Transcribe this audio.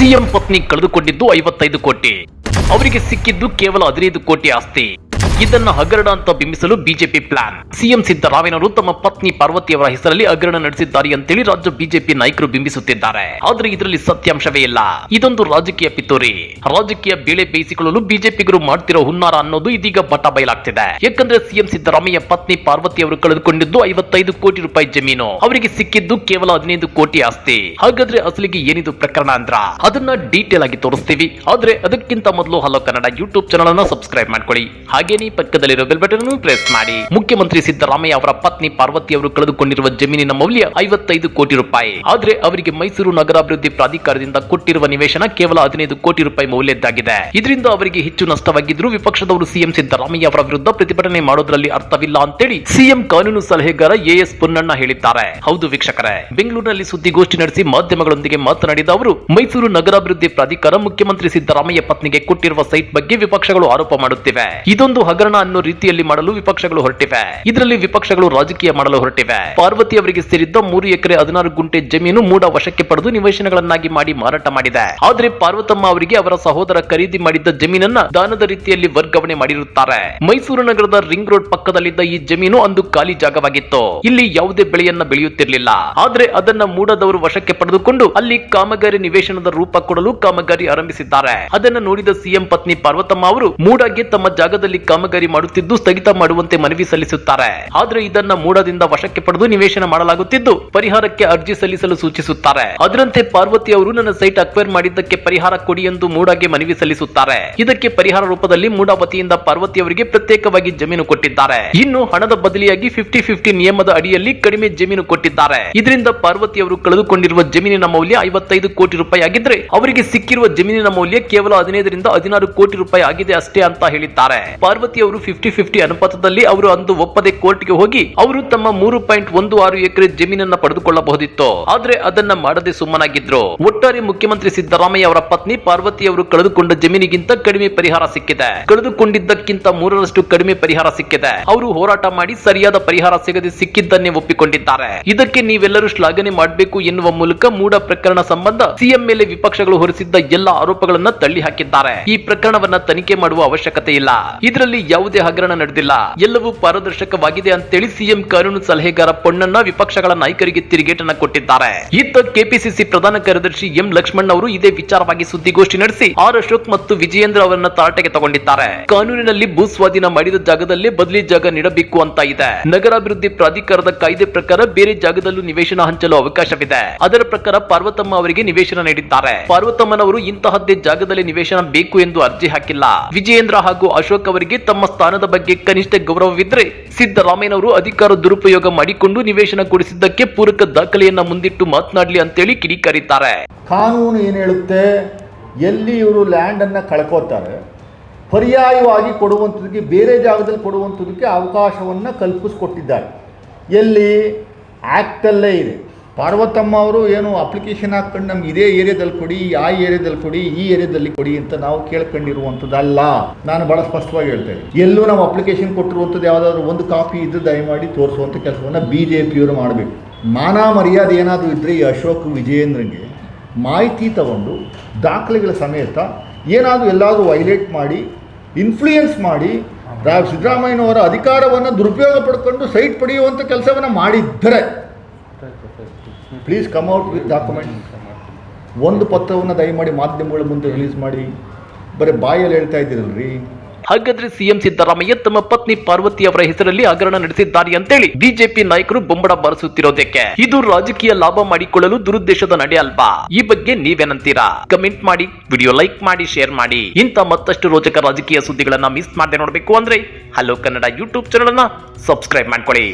CM ಪತ್ನಿ ಕಳೆದುಕೊಂಡಿದ್ದು 55 ಕೋಟಿ, ಅವರಿಗೆ ಸಿಕ್ಕಿದ್ದು ಕೇವಲ 15 ಕೋಟಿ ಆಸ್ತಿ. ಇದನ್ನ ಹಗರಣ ಅಂತ ಬಿಂಬಿಸಲು ಬಿಜೆಪಿ ಪ್ಲಾನ್. ಸಿಎಂ ಸಿದ್ದರಾಮಯ್ಯನವರು ತಮ್ಮ ಪತ್ನಿ ಪಾರ್ವತಿ ಅವರ ಹೆಸರಲ್ಲಿ ಹಗರಣ ನಡೆಸಿದ್ದಾರೆ ಅಂತೇಳಿ ರಾಜ್ಯ ಬಿಜೆಪಿ ನಾಯಕರು ಬಿಂಬಿಸುತ್ತಿದ್ದಾರೆ. ಆದ್ರೆ ಇದರಲ್ಲಿ ಸತ್ಯಾಂಶವೇ ಇಲ್ಲ. ಇದೊಂದು ರಾಜಕೀಯ ಪಿತೂರಿ. ರಾಜಕೀಯ ಬೇಳೆ ಬೇಯಿಸಿಕೊಳ್ಳಲು ಬಿಜೆಪಿಗರು ಮಾಡ್ತಿರೋ ಹುನ್ನಾರ ಅನ್ನೋದು ಇದೀಗ ಬಟ ಬಯಲಾಗ್ತಿದೆ. ಯಾಕಂದ್ರೆ ಸಿಎಂ ಸಿದ್ದರಾಮಯ್ಯ ಪತ್ನಿ ಪಾರ್ವತಿ ಅವರು ಕಳೆದುಕೊಂಡಿದ್ದು 55 ಕೋಟಿ ರೂಪಾಯಿ ಜಮೀನು, ಅವರಿಗೆ ಸಿಕ್ಕಿದ್ದು ಕೇವಲ 15 ಕೋಟಿ ಆಸ್ತಿ. ಹಾಗಾದ್ರೆ ಅಸಲಿಗೆ ಏನಿದು ಪ್ರಕರಣ ಅಂದ್ರ ಅದನ್ನ ಡೀಟೇಲ್ ಆಗಿ ತೋರಿಸ್ತೀವಿ. ಆದ್ರೆ ಅದಕ್ಕಿಂತ ಮೊದಲು ಹಲೋ ಕನ್ನಡ ಯೂಟ್ಯೂಬ್ ಚಾನಲ್ ಅನ್ನು ಸಬ್ಸ್ಕ್ರೈಬ್ ಮಾಡ್ಕೊಳ್ಳಿ. ಹಾಗೇನೇ ಪಕ್ಕದಲ್ಲಿರೋ ಬೆಲ್ ಬಟನ್ ಅನ್ನು ಪ್ರೆಸ್ ಮಾಡಿ. ಮುಖ್ಯಮಂತ್ರಿ ಸಿದ್ದರಾಮಯ್ಯ ಅವರ ಪತ್ನಿ ಪಾರ್ವತಿ ಅವರು ಕಳೆದುಕೊಂಡಿರುವ ಜಮೀನಿನ ಮೌಲ್ಯ 55 ಕೋಟಿ ರೂಪಾಯಿ. ಆದ್ರೆ ಅವರಿಗೆ ಮೈಸೂರು ನಗರಾಭಿವೃದ್ಧಿ ಪ್ರಾಧಿಕಾರದಿಂದ ಕೊಟ್ಟಿರುವ ನಿವೇಶನ ಕೇವಲ 15 ಕೋಟಿ ರೂಪಾಯಿ ಮೌಲ್ಯದ್ದಾಗಿದೆ. ಇದರಿಂದ ಅವರಿಗೆ ಹೆಚ್ಚು ನಷ್ಟವಾಗಿದ್ರು ವಿಪಕ್ಷದವರು ಸಿಎಂ ಸಿದ್ದರಾಮಯ್ಯ ಅವರ ವಿರುದ್ಧ ಪ್ರತಿಭಟನೆ ಮಾಡೋದ್ರಲ್ಲಿ ಅರ್ಥವಿಲ್ಲ ಅಂತೇಳಿ ಸಿಎಂ ಕಾನೂನು ಸಲಹೆಗಾರ ಎಎಸ್ ಪೊನ್ನಣ್ಣ ಹೇಳಿದ್ದಾರೆ. ಹೌದು ವೀಕ್ಷಕರೇ, ಬೆಂಗಳೂರಿನಲ್ಲಿ ಸುದ್ದಿಗೋಷ್ಠಿ ನಡೆಸಿ ಮಾಧ್ಯಮಗಳೊಂದಿಗೆ ಮಾತನಾಡಿದ ಅವರು, ಮೈಸೂರು ನಗರಾಭಿವೃದ್ಧಿ ಪ್ರಾಧಿಕಾರ ಮುಖ್ಯಮಂತ್ರಿ ಸಿದ್ದರಾಮಯ್ಯ ಪತ್ನಿಗೆ ಕೊಟ್ಟಿರುವ ಸೈಟ್ ಬಗ್ಗೆ ವಿಪಕ್ಷಗಳು ಆರೋಪ ಮಾಡುತ್ತಿವೆ. ಇದೊಂದು ಹಗರಣ ಅನ್ನೋ ರೀತಿಯಲ್ಲಿ ಮಾಡಲು ವಿಪಕ್ಷಗಳು ಹೊರಟಿವೆ. ಇದರಲ್ಲಿ ವಿಪಕ್ಷಗಳು ರಾಜಕೀಯ ಮಾಡಲು ಹೊರಟಿವೆ. ಪಾರ್ವತಿ ಅವರಿಗೆ ಸೇರಿದ್ದ 3 ಎಕರೆ 16 ಗುಂಟೆ ಜಮೀನು ಮೂಡ ವಶಕ್ಕೆ ಪಡೆದು ನಿವೇಶನಗಳನ್ನಾಗಿ ಮಾಡಿ ಮಾರಾಟ ಮಾಡಿದೆ. ಆದ್ರೆ ಪಾರ್ವತಮ್ಮ ಅವರಿಗೆ ಅವರ ಸಹೋದರ ಖರೀದಿ ಮಾಡಿದ್ದ ಜಮೀನನ್ನ ದಾನದ ರೀತಿಯಲ್ಲಿ ವರ್ಗಾವಣೆ ಮಾಡಿರುತ್ತಾರೆ. ಮೈಸೂರು ನಗರದ ರಿಂಗ್ ರೋಡ್ ಪಕ್ಕದಲ್ಲಿದ್ದ ಈ ಜಮೀನು ಅಂದು ಖಾಲಿ ಜಾಗವಾಗಿತ್ತು. ಇಲ್ಲಿ ಯಾವುದೇ ಬೆಳೆಯನ್ನ ಬೆಳೆಯುತ್ತಿರಲಿಲ್ಲ. ಆದ್ರೆ ಅದನ್ನ ಮೂಡದವರು ವಶಕ್ಕೆ ಪಡೆದುಕೊಂಡು ಅಲ್ಲಿ ಕಾಮಗಾರಿ ನಿವೇಶನದ ರೂಪ ಕೊಡಲು ಕಾಮಗಾರಿ ಆರಂಭಿಸಿದ್ದಾರೆ. ಅದನ್ನ ನೋಡಿದ ಸಿಎಂ ಪತ್ನಿ ಪಾರ್ವತಮ್ಮ ಅವರು ಮೂಡಾಗೆ ತಮ್ಮ ಜಾಗದಲ್ಲಿ ಕಾಮಗಾರಿ ಮಾಡುತ್ತಿದ್ದು ಸ್ಥಗಿತ ಮಾಡುವಂತೆ ಮನವಿ ಸಲ್ಲಿಸುತ್ತಾರೆ. ಆದ್ರೆ ಇದನ್ನ ಮೂಡದಿಂದ ವಶಕ್ಕೆ ಪಡೆದು ನಿವೇಶನ ಮಾಡಲಾಗುತ್ತಿದ್ದು ಪರಿಹಾರಕ್ಕೆ ಅರ್ಜಿ ಸಲ್ಲಿಸಲು ಸೂಚಿಸುತ್ತಾರೆ. ಅದರಂತೆ ಪಾರ್ವತಿ ಅವರು ನನ್ನ ಸೈಟ್ ಅಕ್ವೈರ್ ಮಾಡಿದ್ದಕ್ಕೆ ಪರಿಹಾರ ಕೊಡಿ ಎಂದು ಮೂಡಾಗೆ ಮನವಿ ಸಲ್ಲಿಸುತ್ತಾರೆ. ಇದಕ್ಕೆ ಪರಿಹಾರ ರೂಪದಲ್ಲಿ ಮೂಡ ವತಿಯಿಂದ ಪಾರ್ವತಿ ಅವರಿಗೆ ಪ್ರತ್ಯೇಕವಾಗಿ ಜಮೀನು ಕೊಟ್ಟಿದ್ದಾರೆ. ಇನ್ನು ಹಣದ ಬದಲಿಯಾಗಿ 50-50 ನಿಯಮದ ಅಡಿಯಲ್ಲಿ ಕಡಿಮೆ ಜಮೀನು ಕೊಟ್ಟಿದ್ದಾರೆ. ಇದರಿಂದ ಪಾರ್ವತಿ ಅವರು ಕಳೆದುಕೊಂಡಿರುವ ಜಮೀನಿನ ಮೌಲ್ಯ 55 ಕೋಟಿ ರೂಪಾಯಿ ಆಗಿದ್ರೆ ಅವರಿಗೆ ಸಿಕ್ಕಿರುವ ಜಮೀನಿನ ಮೌಲ್ಯ ಕೇವಲ 15ರಿಂದ 16 ಕೋಟಿ ರೂಪಾಯಿ ಆಗಿದೆ ಅಷ್ಟೇ ಅಂತ ಹೇಳಿದ್ದಾರೆ. ಪಾರ್ವತಿ ಅವರು 50-50 ಅನುಪಾತದಲ್ಲಿ ಅವರು ಅಂದು ಒಪ್ಪದೆ ಕೋರ್ಟ್ಗೆ ಹೋಗಿ ಅವರು ತಮ್ಮ 3.16 ಎಕರೆ ಜಮೀನನ್ನ ಪಡೆದುಕೊಳ್ಳಬಹುದಿತ್ತು. ಆದ್ರೆ ಅದನ್ನ ಮಾಡದೆ ಸುಮ್ಮನಾಗಿದ್ರು. ಒಟ್ಟಾರೆ ಮುಖ್ಯಮಂತ್ರಿ ಸಿದ್ದರಾಮಯ್ಯ ಅವರ ಪತ್ನಿ ಪಾರ್ವತಿ ಅವರು ಕಳೆದುಕೊಂಡ ಜಮೀನಿಗಿಂತ ಕಡಿಮೆ ಪರಿಹಾರ ಸಿಕ್ಕಿದೆ. ಕಳೆದುಕೊಂಡಿದ್ದಕ್ಕಿಂತ 3ರಷ್ಟು ಕಡಿಮೆ ಪರಿಹಾರ ಸಿಕ್ಕಿದೆ. ಅವರು ಹೋರಾಟ ಮಾಡಿ ಸರಿಯಾದ ಪರಿಹಾರ ಸಿಗದೆ ಸಿಕ್ಕಿದ್ದನ್ನೇ ಒಪ್ಪಿಕೊಂಡಿದ್ದಾರೆ. ಇದಕ್ಕೆ ನೀವೆಲ್ಲರೂ ಶ್ಲಾಘನೆ ಮಾಡಬೇಕು ಎನ್ನುವ ಮೂಲಕ ಮೂಡ ಪ್ರಕರಣ ಸಂಬಂಧ ಸಿಎಂ ಮೇಲೆ ವಿಪಕ್ಷಗಳು ಹೊರಿಸಿದ್ದ ಎಲ್ಲ ಆರೋಪಗಳನ್ನ ತಳ್ಳಿ ಹಾಕಿದ್ದಾರೆ. ಈ ಪ್ರಕರಣವನ್ನ ತನಿಖೆ ಮಾಡುವ ಅವಶ್ಯಕತೆ ಇಲ್ಲ. ಇದರಲ್ಲಿ ಯಾವುದೇ ಹಗರಣ ನಡೆದಿಲ್ಲ, ಎಲ್ಲವೂ ಪಾರದರ್ಶಕವಾಗಿದೆ ಅಂತೇಳಿ ಸಿಎಂ ಕಾನೂನು ಸಲಹೆಗಾರ ಪೊನ್ನಣ್ಣ ವಿಪಕ್ಷಗಳ ನಾಯಕರಿಗೆ ತಿರುಗೇಟನ್ನ ಕೊಟ್ಟಿದ್ದಾರೆ. ಇತ್ತ ಕೆಪಿಸಿಸಿ ಪ್ರಧಾನ ಕಾರ್ಯದರ್ಶಿ ಎಂ ಲಕ್ಷ್ಮಣ್ ಅವರು ಇದೇ ವಿಚಾರವಾಗಿ ಸುದ್ದಿಗೋಷ್ಠಿ ನಡೆಸಿ ಆರ್ ಅಶೋಕ್ ಮತ್ತು ವಿಜಯೇಂದ್ರ ಅವರನ್ನ ತಾಟೆಗೆ ತಗೊಂಡಿದ್ದಾರೆ. ಕಾನೂನಿನಲ್ಲಿ ಭೂ ಸ್ವಾಧೀನ ಮಾಡಿದ ಜಾಗದಲ್ಲೇ ಬದಲಿ ಜಾಗ ನೀಡಬೇಕು ಅಂತ ಇದೆ. ನಗರಾಭಿವೃದ್ಧಿ ಪ್ರಾಧಿಕಾರದ ಕಾಯ್ದೆ ಪ್ರಕಾರ ಬೇರೆ ಜಾಗದಲ್ಲೂ ನಿವೇಶನ ಹಂಚಲು ಅವಕಾಶವಿದೆ. ಅದರ ಪ್ರಕಾರ ಪಾರ್ವತಮ್ಮ ಅವರಿಗೆ ನಿವೇಶನ ನೀಡಿದ್ದಾರೆ. ಪಾರ್ವತಮ್ಮನವರು ಇಂತಹದ್ದೇ ಜಾಗದಲ್ಲಿ ನಿವೇಶನ ಬೇಕು ಎಂದು ಅರ್ಜಿ ಹಾಕಿಲ್ಲ. ವಿಜಯೇಂದ್ರ ಹಾಗೂ ಅಶೋಕ್ ಅವರಿಗೆ ತಮ್ಮ ಸ್ಥಾನದ ಬಗ್ಗೆ ಕನಿಷ್ಠ ಗೌರವವಿದ್ರೆ ಸಿದ್ದರಾಮಯ್ಯನವರು ಅಧಿಕಾರ ದುರುಪಯೋಗ ಮಾಡಿಕೊಂಡು ನಿವೇಶನ ಕೊಡಿಸಿದ್ದಕ್ಕೆ ಪೂರಕ ದಾಖಲೆಯನ್ನ ಮುಂದಿಟ್ಟು ಮಾತನಾಡಲಿ ಅಂತೇಳಿ ಕಿಡಿಕಾರಿದ್ದಾರೆ. ಕಾನೂನು ಏನು ಹೇಳುತ್ತೆ, ಎಲ್ಲಿ ಇವರು ಲ್ಯಾಂಡ್ ಅನ್ನ ಕಳ್ಕೋತಾರೆ ಪರ್ಯಾಯವಾಗಿ ಕೊಡುವಂಥದಕ್ಕೆ ಬೇರೆ ಜಾಗದಲ್ಲಿ ಕೊಡುವಂಥದಕ್ಕೆ ಅವಕಾಶವನ್ನು ಕಲ್ಪಿಸಿಕೊಟ್ಟಿದ್ದಾರೆ. ಎಲ್ಲಿ ಆ್ಯಕ್ಟಲ್ಲೇ ಇದೆ. ಪಾರ್ವತಮ್ಮ ಅವರು ಏನು ಅಪ್ಲಿಕೇಶನ್ ಹಾಕ್ಕೊಂಡು ನಮ್ಗೆ ಇದೇ ಏರಿಯಾದಲ್ಲಿ ಕೊಡಿ, ಆ ಏರಿಯಾದಲ್ಲಿ ಕೊಡಿ, ಈ ಏರಿಯಾದಲ್ಲಿ ಕೊಡಿ ಅಂತ ನಾವು ಕೇಳ್ಕೊಂಡಿರುವಂಥದ್ದಲ್ಲ. ನಾನು ಭಾಳ ಸ್ಪಷ್ಟವಾಗಿ ಹೇಳ್ತೇನೆ, ಎಲ್ಲೂ ನಾವು ಅಪ್ಲಿಕೇಶನ್ ಕೊಟ್ಟಿರುವಂಥದ್ದು ಯಾವುದಾದ್ರೂ ಒಂದು ಕಾಪಿ ಇದ್ದು ದಯಮಾಡಿ ತೋರಿಸುವಂಥ ಕೆಲಸವನ್ನು BJPಯವರು ಮಾಡಬೇಕು. ಮಾನ ಮರ್ಯಾದೆ ಏನಾದರೂ ಇದ್ದರೆ ಈ ಅಶೋಕ್ ವಿಜಯೇಂದ್ರಗೆ ಮಾಹಿತಿ ತಗೊಂಡು ದಾಖಲೆಗಳ ಸಮೇತ ಏನಾದರೂ ಎಲ್ಲಾದರೂ ವೈಲೇಟ್ ಮಾಡಿ ಇನ್ಫ್ಲೂಯೆನ್ಸ್ ಮಾಡಿ ಸಿದ್ದರಾಮಯ್ಯನವರ ಅಧಿಕಾರವನ್ನು ದುರುಪಯೋಗ ಪಡ್ಕೊಂಡು ಸೈಟ್ ಪಡೆಯುವಂಥ ಕೆಲಸವನ್ನು ಮಾಡಿದ್ದರೆ please come out with document. ಒಂದು ಪತ್ರವನ್ನು ದಯಮಾಡಿ ಮಾಧ್ಯಮಗಳ ಮುಂದೆ ರಿಲೀಸ್ ಮಾಡಿ. ಬರೀ ಬಾಯಲ್ಲಿ ಹೇಳ್ತಾ ಇದ್ದೀರಲ್ರಿ. ಹಾಗಾದ್ರೆ ಸಿಎಂ ಸಿದ್ದರಾಮಯ್ಯ ತಮ್ಮ ಪತ್ನಿ ಪಾರ್ವತಿ ಅವರ ಹೆಸರಲ್ಲಿ ಹಗರಣ ನಡೆಸಿದ್ದಾರೆ ಅಂತೇಳಿ ಬಿಜೆಪಿ ನಾಯಕರು ಬೊಂಬಡ ಬಾರಿಸುತ್ತಿರೋದಕ್ಕೆ ಇದು ರಾಜಕೀಯ ಲಾಭ ಮಾಡಿಕೊಳ್ಳಲು ದುರುದ್ದೇಶದ ನಡೆ ಅಲ್ವಾ? ಈ ಬಗ್ಗೆ ನೀವೇನಂತೀರಾ? ಕಮೆಂಟ್ ಮಾಡಿ, ವಿಡಿಯೋ ಲೈಕ್ ಮಾಡಿ, ಶೇರ್ ಮಾಡಿ. ಇಂಥ ಮತ್ತಷ್ಟು ರೋಚಕ ರಾಜಕೀಯ ಸುದ್ದಿಗಳನ್ನ ಮಿಸ್ ಮಾಡದೆ ನೋಡಬೇಕು ಅಂದ್ರೆ ಹಲೋ ಕನ್ನಡ ಯೂಟ್ಯೂಬ್ ಚಾನಲ್ ಅನ್ನ ಸಬ್ಸ್ಕ್ರೈಬ್ ಮಾಡ್ಕೊಳ್ಳಿ.